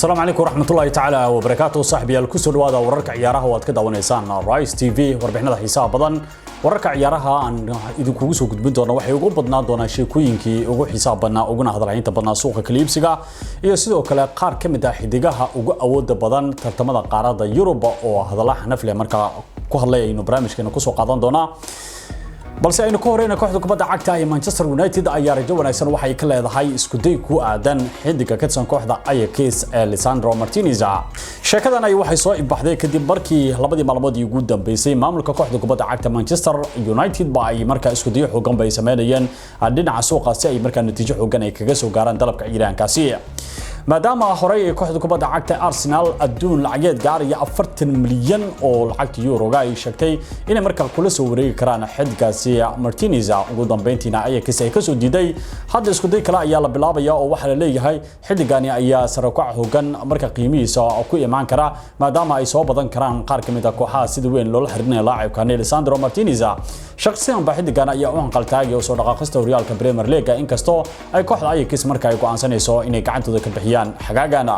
السلام عليكم ورحمة الله تعالى وبركاته صاحبي الكسر وهذا وررك عيارها واتكدا ونيسان رايس تي في warbixinada xiisaha badan wararka ciyaaraha aan idinku soo gudbin doono waxay ugu badnaan doonaan sheekooyinkii ugu xiisaha badnaa uguna hadalhaynta badnaa suuqa kaliibsiga iyo sidoo kale qaar kamid ah xidigaha ugu awooda badan tartamada qaarada Yurub oo hadalaha nafle marka ku hadlayayno barnaamijkeena ku soo qaadan doona balse aynu ka horeyna kooxda kubadda cagta ee Manchester United ayaa rajo wanaagsan waxay ka leedahay isku day ku aadan xidiga ka tirsan kooxda Ajax Lisandro Martinez. Sheekadan ay waxay soo ibaxday kadib markii labadii maalmood ugu dambeysay maamulka kooxda kubadda cagta Manchester United ba ay markaa isku day xooggan bay sameeyeen dhinaca suuqa si ay markaa natiijo xooggan ay kaga soo gaaraan dalabka Iiraankaasi. maadaama horey kooxda kubadda cagta Arsenal adduun lacageed gaaraya 40 milyan oo lacagta euro-ga ay sheegtay inay markaa kula soo wareegi karaan xiddigaasi Martinez ugu dambeyntiina Ajax ay ka soo diiday hadda isku day kale ayaa la bilaabaya oo waxa la leeyahay xiddigani ayaa sare kac hoogan marka qiimihiisa ku imaan kara maadaama ay soo badan karaan qaar kamid ah kooxaha sida weyn loo xiriirinayo laacibka Lisandro Martinez shakhsiyan ba xiddigan ayaa u hanqaltaagay oo soo dhaqaaqista horyaalka Premier League inkastoo ay kooxda Ajax markaa ay go'aansanayso inay gacantooda ka bixiyaan xagaagana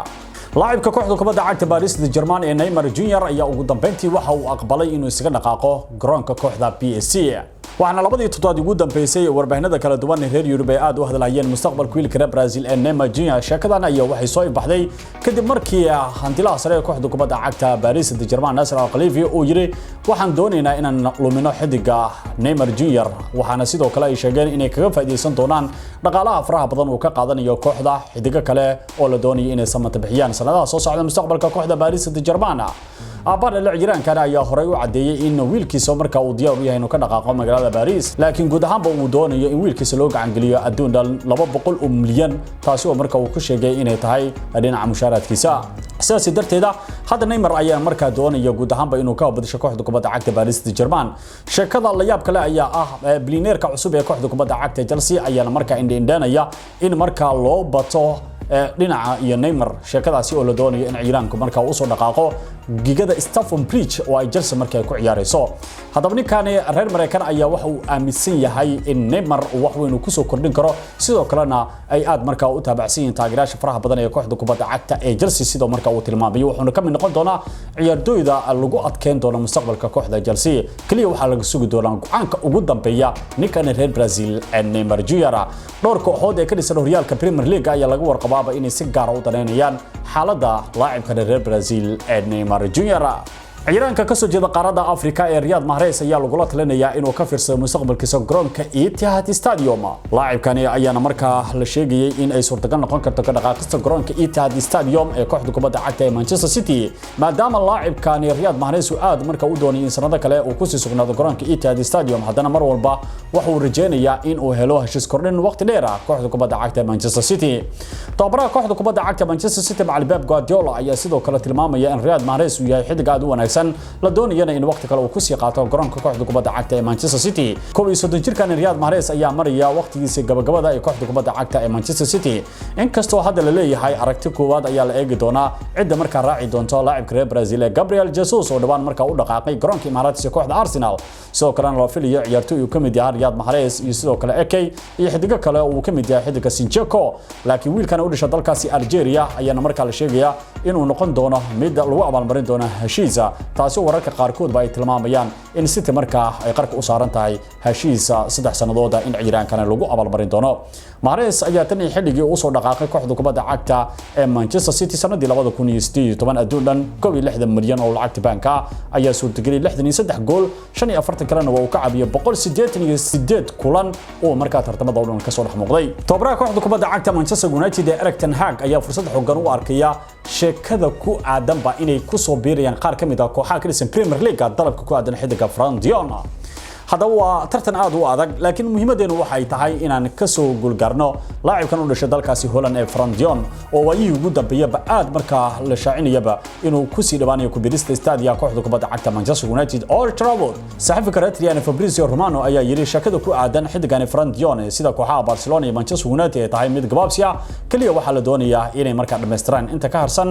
لاعبka kooxda kubadda cagta Paris Saint-Germain ee Neymar Jr ayaa ugu dambeyntii waxa uu aqbalay inuu isaga dhaqaaqo garoonka kooxda PSG waxaana labadii toddobaad ugu dambeysay warbaahinada kala duwan ee reer Yurub ay aad u hadlayeen mustaqbalka wiilka Brazil ee Neymar Jr sheekadan ayaa waxay soo ibaxday kadib markii hantilaha sare ee kooxda kubadda cagta Paris Saint-Germain Nasser Al-Khelaifi uu yiri waxaan doonaynaa inaan lumino xidiga Neymar Jr waxaana sidoo kale ay sheegeen inay kaga faa'iideysan doonaan dhaqaalaha faraha badan oo ka qaadanayo kooxda xidiga kale oo la doonayo inay samata bixiyaan sanadaha soo socda mustaqbalka kooxda Paris Saint-Germain أبار العجران كان يهري وعدي إنه ويلكيس مركا وديار وياه إنه كذا قام مجال باريس لكن جود هم بودون ويلكيس لوج عنجلية الدون لبا بقول مليون تاسو مركا وكش جاي إنه تهاي أدينا عم مشارات كيسا أساس درت هذا هذا نيمر أيام مركا دون يجود هم بإنه كاب بدش كوحد كبدا عكت باريس الجرمان شكذا الله ياب كلا يا بلينير كعصوب كوحد كبدا عكت جلسي أيام مركا إندانا يا إن مركا لو بطو dhinaca iyo Neymar sheekadaasi oo la doonayo in Iiraanku markaa uu soo dhaqaaqo gigada Stamford Bridge oo ay Chelsea markaa ku ciyaareyso hadaba ninkan reer Mareykan ayaa waxa uu aaminsan yahay in Neymar wax weyn uu ku soo kordhin karo sidoo kalena ay aad markaa u taabacsan yihiin taageerayaasha faraha badan ee kooxda kubadda cagta ee Chelsea sidoo markaa uu tilmaamay wuxuuna ka mid noqon doonaa ciyaartooyda lagu adkeyn doono mustaqbalka kooxda Chelsea kaliya waxa laga sugi doonaa go'aanka ugu dambeeya ninkan reer Brazil ee Neymar Jr dhowr kooxood ee ka dhisan horyaalka Premier League ayaa laga warqabaa inay si gaar ah u daneynayaan xaaladda laacibka reer Brazil ee Neymar Jr ciidanka ka soo jeeda qaaradda Afrika ee Riyad Mahrez ayaa lagu talinayaa inuu ka fiirsado mustaqbalkiisa garoonka Etihad Stadium laacibkani ayaana markaa la sheegayay in ay suurtagal noqon karto ka dhaqaaqista garoonka Etihad Stadium ee kooxda kubadda cagta ee Manchester City maadaama laacibkani Riyad Mahrez uu aad markaa u doonayay in sanado kale uu ku sii sugnaado garoonka Etihad Stadium haddana mar walba waxa uu rajeynayaa in uu helo heshiis kordhin waqti dheer ah kooxda kubadda cagta ee Manchester City tababaraha kooxda kubadda cagta Manchester City Pep Guardiola ayaa sidoo kale tilmaamaya in Riyad Mahrez uu yahay xidig aad u wanaagsan la doonayana in waqti kale uu ku sii qaato garoonka kooxda kubadda cagta ee Manchester City 31 jirkan Riyad Mahrez ayaa maraya waqtigiisa gabagabada ee kooxda kubadda cagta ee Manchester City inkastoo hadda la leeyahay aragti koowaad ayaa la eegi doonaa cidda markaa raaci doonto laacibka reer Brazil ee Gabriel Jesus oo dhawaan markaa u dhaqaaqay garoonka Imaaraadka kooxda Arsenal sidoo kale loo filayo ciyaartooy uu ka mid yahay Riyad Mahrez iyo sidoo kale Ake iyo xidiga kale uu ka mid yahay xidiga Zinchenko laakiin wiilkan u dhashay dalkaasi Algeria ayaana markaa la sheegaya inuu noqon doono mid lagu abaalmarin doono heshiisa taasoo wararka qaarkood ay tilmaamayaan in City markaa ay qarka u saaran tahay heshiisa 3 sanadood in ciiraankana lagu abaalmarin doono Mahrez ayaa tan xilligii uu soo dhaqaaqay kooxda kubadda cagta ee Manchester City sanadii 2018 adduun 60 milyan oo lacagta banka ayaa suurtageliyay 63 gool 45 kalena waa uu ka caabiyay 188 kulan oo markaa tartamada dhan ka soo dhaxmuuqday tababaraha kooxda kubadda cagta Manchester United ee Erik ten Hag ayaa fursad xooggan u arkaya sheekada ku aadan ba inay ku soo biirayaan qaar kamid ah kooxaha ka dhisan Premier League dalabka ku aadan xidiga Fran Dion هذا هو ترتن عادو أذق لكن مهمة وحي تهاي إن كسو جولجارنو لاعب كانوا لشدال كاسي هولان فرانزيون وويه وجود بيبقى عاد مركا لشاعين يبقى إنه كوسي لباني كوبيريست استاديا كوحدو كبدا عكتا مانشستر يونايتد أول ترافود صحفي كراتري يعني فابريزيو رومانو أيا يري شكدو كو عادن حد كان فرانزيون سيدا كوحا برشلونة مانشستر يونايتد تهاي ميد جبابسيا كلية وحال دونيا إني مركا دمستران أنت كهرسن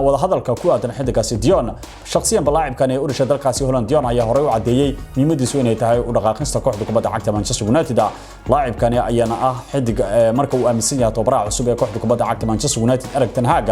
وضع هذا الكو عادن حد كاسي ديون شخصيا بلاعب كان يقول شدال كاسي هولان ديون أيا هريو عديي ميمدي سويني inay tahay u dhaqaaqista kooxda kubadda cagta Manchester United laacibkani ayana xidig marka uu aaminsan yahay tababaraha cusub ee kooxda kubadda cagta Manchester United Erik ten Hag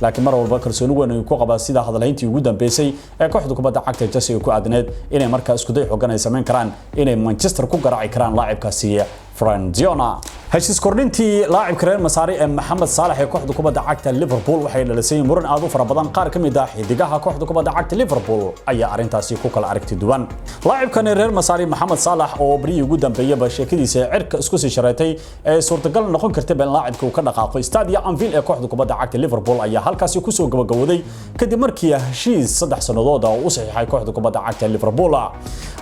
laakiin mar walba kalsooni weyn uu ku qabaa sida hadalhayntii ugu dambeysay ee kooxda kubadda cagta Chelsea ku aadneed inay markaa isku day xooggan ay sameyn karaan inay Manchester ku garaaci karaan laacibkaasi Franziona heshiis kordhintii laacibka reer Masaari ee Mohamed Salah ee kooxda kubadda cagta Liverpool waxay dhalisay muran aad u fara badan qaar kamid ah xidigaha kooxda kubadda cagta Liverpool ayaa arintaasi ku kala aragti duwan laacibkan reer Masaari Mohamed Salah oo bari ugu dambeeyay sheekadiisa cirka isku sii shareetay ee suurtagal noqon karta in laacibku uu ka dhaqaaqo Stadia Anfield ee kooxda kubadda cagta Liverpool ayaa halkaasi ku soo gabagabowday kadib markii heshiis 3 sanadood oo u saxiixay kooxda kubadda cagta Liverpool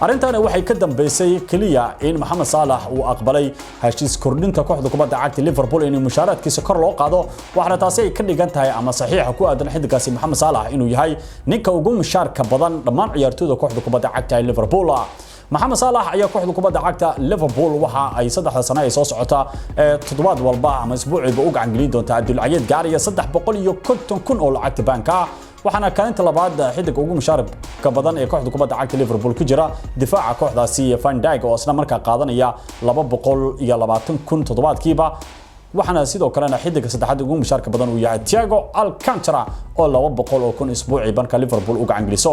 arintani waxay ka dambeysay kaliya in Mohamed Salah uu aqbalay heshiis kordhinta kooxda kubadda cagta Liverpool inuu mushaaraadkiisa kor loo qaado waxana taasi ay ka dhigan tahay ama saxiixa ku aadan xidigaasi Mohamed Salah inuu yahay ninka ugu mushaarka badan dhammaan ciyaartooyda kooxda kubadda cagta Liverpool Mohamed Salah ayaa kooxda kubadda cagta Liverpool waxa ay 3 sano ay soo socota toddobaad walba ama isbuuciiba u gacan gelin doonta adduunyada gaariya 350,000 oo lacagta banka waxaana kaalinta labaad xidig ugu mushaarka badan ee kooxda kubadda cagta Liverpool ku jira difaaca kooxdaasi Van Dijk oo isla markaa qaadanaya 220,000 toddobaadkiiba waxaana sidoo kalena xidiga saddexaad ugu mushaarka badan uu yahay Thiago Alcantara oo 200,000 isbuuci banka Liverpool u gacan geliso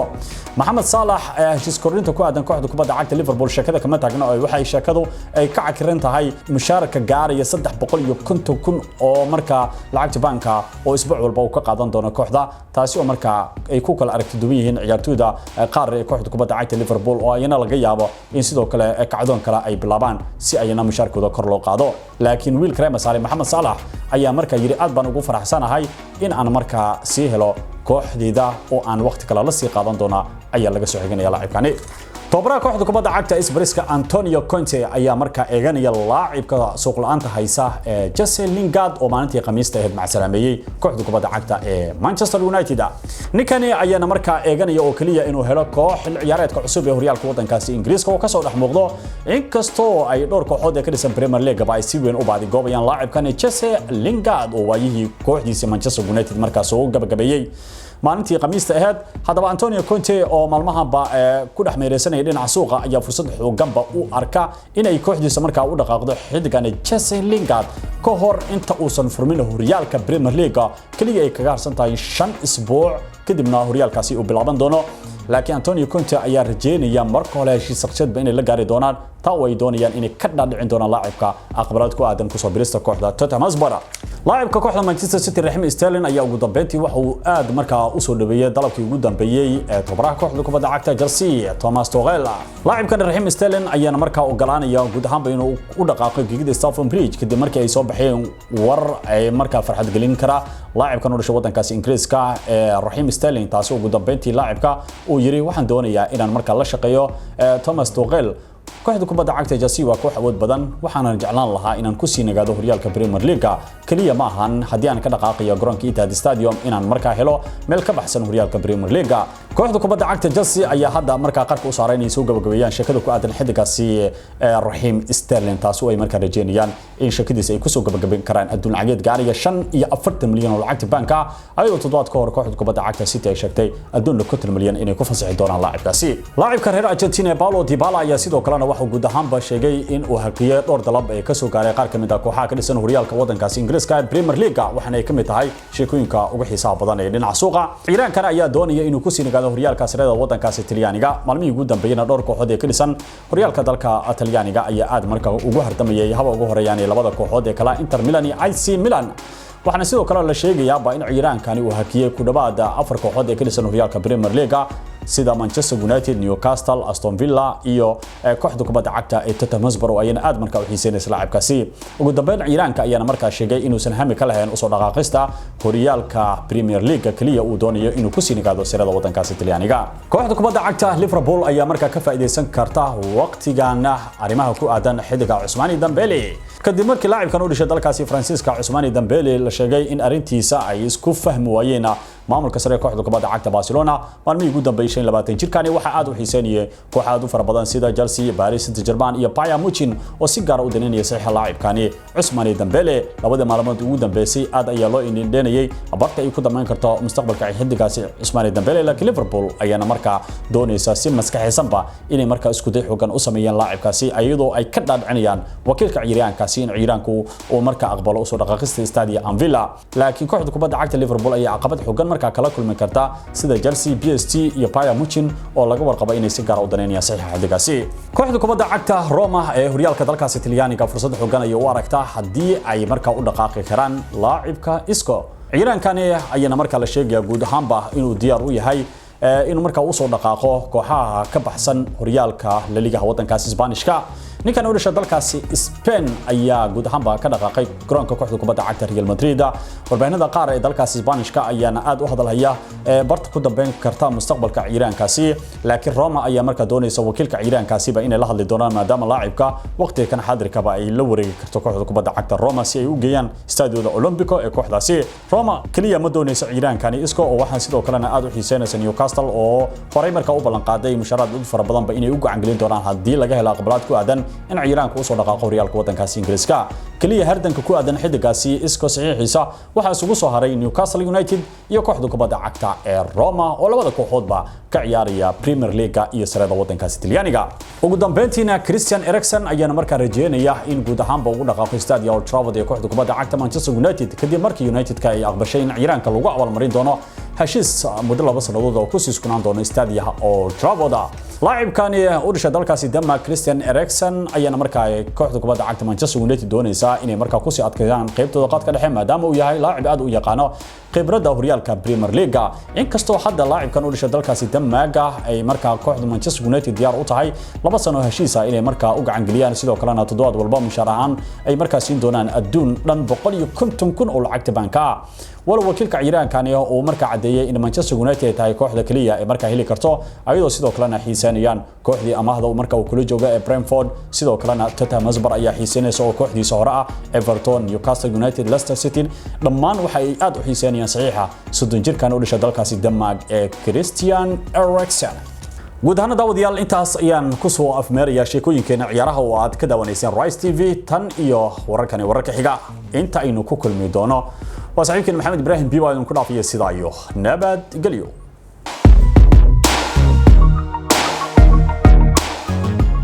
Mohamed Salah heshiis kordhinta ku aadan kooxda kubadda cagta Liverpool sheekada kama taagna oo waxay sheekadu ay ka cakiran tahay mushaarka gaaraya 350,000 oo marka lacagta banka oo isbuuc walba uu ka qaadan doono kooxda taasi oo marka ay ku kala aragti duwan yihiin ciyaartooyda qaar ee kooxda kubadda cagta Liverpool oo ayna laga yaabo in sidoo kale kacdoon kale ay bilaabaan si ayna mushaarkooda kor loo qaado laakiin wiil Kremer Salah Mohamed Salah ayaa marka yiri aad baan ugu faraxsanahay in aan marka si helo kooxdeeda oo aan waqti kale la sii qaadan doona ayaa laga soo xiganaya laacibkani tababaraha kooxda kubadda cagta Spurs Antonio Conte ayaa marka eeganaya laacibka suuq la'aanta haysa ee Jesse Lingard oo maalintii Khamiista ahayd macsalaameeyay kooxda kubadda cagta ee Manchester United ninkani ayaana marka eeganaya oo kaliya inuu helo koox ciyaareedka cusub ee horyaalka wadankaasi Ingiriiska oo ka soo dhaxmuuqdo inkastoo ay dhowr kooxood ee ka dhisan Premier League ay si weyn u baadi goobayaan laacibkan Jesse Lingard oo waayihii kooxdiisa Manchester United markaas oo gabagabeeyay maalintii Khamiista ahayd hadaba Antonio Conte oo maalmahanba ku dhaxmeereysanay dhinaca suuqa ayaa fursad xooganba u arka inay kooxdiisa markaa u dhaqaaqdo xidigan Jesse Lingard ka hor inta uusan furmin horyaalka Premier League kaliya ay kaga harsan tahay 5 isbuuc kadibna horyaalkaasi uu bilaaban doono laakiin Antonio Conte ayaa rajeynaya marka hore heshiis saqshadba inay la gaari doonaan taa way doonayaan inay ka dhaadhicin doonaan laacibka aqbalaad ku aadan ku soo birista kooxda Tottenham Hotspur laacibka kooxda Manchester City Raheem Sterling ayaa ugu dambeyntii waxa uu aad markaa u soo dhaweeyay dalabkii ugu dambeeyay ee tababaraha kooxda kubadda cagta Chelsea Thomas Tuchel laacibkan Raheem Sterling ayaa markaa ogolaanaya guud ahaanba inuu u dhaqaaqo gigida Stamford Bridge kadib markii ay soo baxeen war ay markaa farxad gelin kara laacibkan u dhashay wadankaasi Ingiriiska ee Raheem Sterling taas oo ugu dambeyntii laacibka uu yiri waxaan doonayaa inaan markaa la shaqeeyo Thomas Tuchel kooxda kubadda cagta Chelsea waa koox awood badan waxaan jeclaan lahaa inaan ku sii nagaado horyaalka Premier League kaliya ma ahan hadii aan ka dhaqaaqayo garoonka Etihad Stadium inaan markaa helo meel ka baxsan horyaalka Premier League kooxda kubadda cagta Chelsea ayaa hadda markaa qarka u saareynay soo gabagabeeyaan shakada ku aadan xidigaasi Raheem Sterling taas oo ay markaa rajeynayaan in shakadiisa ay ku soo gabagabeyn karaan adduun lacageed gaariga 45 milyan oo lacagta banka ayadoo toddobaad ka hor kooxda kubadda cagta City ay sheegtay adduun 50 milyan inay ku fasaxi doonaan laacibkaasi laacibka reer Argentina Paulo Dybala ayaa sidoo kale waxa guud ahaanba sheegay in uu hakiyay dhowr dalab ay ka soo gaaray qaar kamid ah kooxaha ka dhisan horyaalka wadankaasi Ingiriiska Premier League waxaana ay kamid tahay sheekooyinka ugu xiisaha badan ee dhinaca suuqa Iiraankana ayaa doonaya inuu ku sii nagaado horyaalka sareeda wadankaasi Talyaaniga maalmihii ugu dambeeyayna dhowr kooxood ee ka dhisan horyaalka dalka Talyaaniga ayaa aad markaa ugu hardamayay haba ugu horeeyaan labada kooxood ee kala Inter Milan iyo AC Milan waxaana sidoo kale la sheegayaa in Iiraankani uu hakiyay ku dhawaad 4 kooxood ee ka dhisan horyaalka Premier League sida Manchester United, Newcastle, Aston Villa iyo kooxda kubadda cagta ee Tottenham Hotspur oo ayna aad markaa u xiiseynaysa laacibkaasi ugu dambeyn Iiraanka ayaana markaa sheegay inuusan hami ka lahayn usoo dhaqaaqista horyaalka Premier League kaliya uu doonayo inuu ku sii nagaado sirada wadankaasi Talyaaniga kooxda kubadda cagta Liverpool ayaa markaa ka faa'iideysan karta waqtigan arrimaha ku aadan xidiga Ousmane Dembele kadib markii laacibkan u dhashay dalkaasi Faransiiska Ousmane Dembele la sheegay in arintiisa ay isku fahmi waayeen maamulka sare kooxda kubadda cagta Barcelona maalmihii ugu dambeeyay 20 jirkaan waxa aad u xiiseynayay koox aad u fara badan sida Chelsea, Paris Saint-Germain iyo Bayern Munich oo si gaar ah u daneynaya saxiixa laacibkani Ousmane Dembele labada maalmood ugu dambeysay aad ayaa loo indheynayay abarta ay ku dhamaan karto mustaqbalka xidigaasi Ousmane Dembele laakiin Liverpool ayaana markaa doonaysa si maskaxaysanba inay markaa isku day xooggan u sameeyaan laacibkaasi ayadoo ay ka dhaadhicinayaan wakiilka ciyaaryahankaasi in ciyaaryahanku uu markaa aqbalo u soo dhaqaaqista Stadio Anfield laakiin kooxda kubadda cagta Liverpool ayaa caqabad xooggan markaa kala kulmi karta sida Chelsea, PSG iyo Bayern Munich oo laga warqabo inay si gaar ah u daneynayaan saxiixa xidigaasi kooxda kubadda cagta Roma ee horyaalka dalkaasi Talyaaniga fursad xooggan ay u aragtaa hadii ay markaa u dhaqaaqi karaan laacibka Isco ciyaaryahankani ayana markaa la sheegaya guud ahaanba inuu diyaar u yahay inuu markaa u soo dhaqaaqo kooxaha ka baxsan horyaalka La Liga wadankaasi Isbaanishka ninkan u dhashay dalkaasi Spain ayaa guud ahaanba ka dhaqaaqay garoonka kooxda kubadda cagta Real Madrid warbaahinada qaar ee dalkaasi Isbaanishka ayaana aad u hadalhaya barta ku dambeyn karta mustaqbalka ciyaaryahankaasi laakiin Roma ayaa markaa doonaysa wakiilka ciyaaryahankaasi inay la hadli doonaan maadaama laacibka waqtigan xaadirkaba ay la wareegi karto kooxda kubadda cagta Roma si ay u geeyaan Stadio Olimpico ee kooxdaasi Roma kaliya ma doonaysa ciyaaryahankani Isco oo waxaan sidoo kalena aad u xiiseynaysa Newcastle oo horay markaa u ballan qaaday mushaharaad fara badan inay u gacan gelin doonaan hadii laga helo aqbalaad ku aadan in ciyaaraanku u soo dhaqaaqo horyaalka wadankaasi Ingiriiska kaliya hardanka ku aadan xidigaasi Isco saxiixiisa waxa isugu soo haray Newcastle United iyo kooxda kubadda cagta ee Roma oo labada kooxoodba ka ciyaaraya Premier League iyo sarada wadankaasi Talyaaniga ugu dambeyntiina Christian Eriksen ayaana markaa rajeynaya in guud ahaanba uu dhaqaaqo Stadio Old Trafford ee kooxda kubadda cagta Manchester United kadib markii United-ka ay aqbashay in ciyaaraanka lagu abaalmarin doono heshiis muddo 2 sanadood oo ku sii iskunaan doono Stadio Old Trafford laacibkani u dhashay dalkaasi Denmark Christian Eriksen ayaana markaa kooxda kubadda cagta Manchester United doonaysa inay markaa ku sii adkeeyaan qaybtooda qadka dhexe maadaama uu yahay laacib aad u yaqaan khibradda horyaalka Premier League inkastoo hadda laacibkan u dhashay dalkaasi Denmark ay markaa kooxda Manchester United diyaar u tahay 2 sano heshiis inay markaa u gacan geliyaan sidoo kalena toddobaad walba mushaar ahaan ay markaa siin doonaan adduun dhan 150,000 oo lacagta banka wala wakiilka ciyaaryahankani oo markaa cadeeyay in Manchester United ay tahay kooxda kaliya ee markaa heli karto ayadoo sidoo kalena xiiseynayaan kooxdii amaahda uu markaa kula jooga ee Brentford sidoo kalena Tottenham Hotspur ayaa xiiseynaysa oo kooxdiisa hore ah Everton, Newcastle United, Leicester City dhammaan waxa ay aad u xiiseynayaan saxiixa 30 jirkan u dhashay dalkaasi Denmark ee Christian Eriksen guud ahaan daawadayaal intaas ayaan ku soo afmeeraya sheekooyinkeena ciyaaraha oo aad ka daawanayseen Rise TV tan iyo wararka xiga inta aynu ku kulmi doono waa saaxiibkeen Maxamed Ibrahim Biwa idin ku dhaafiyo sidaa iyo nabad gelyo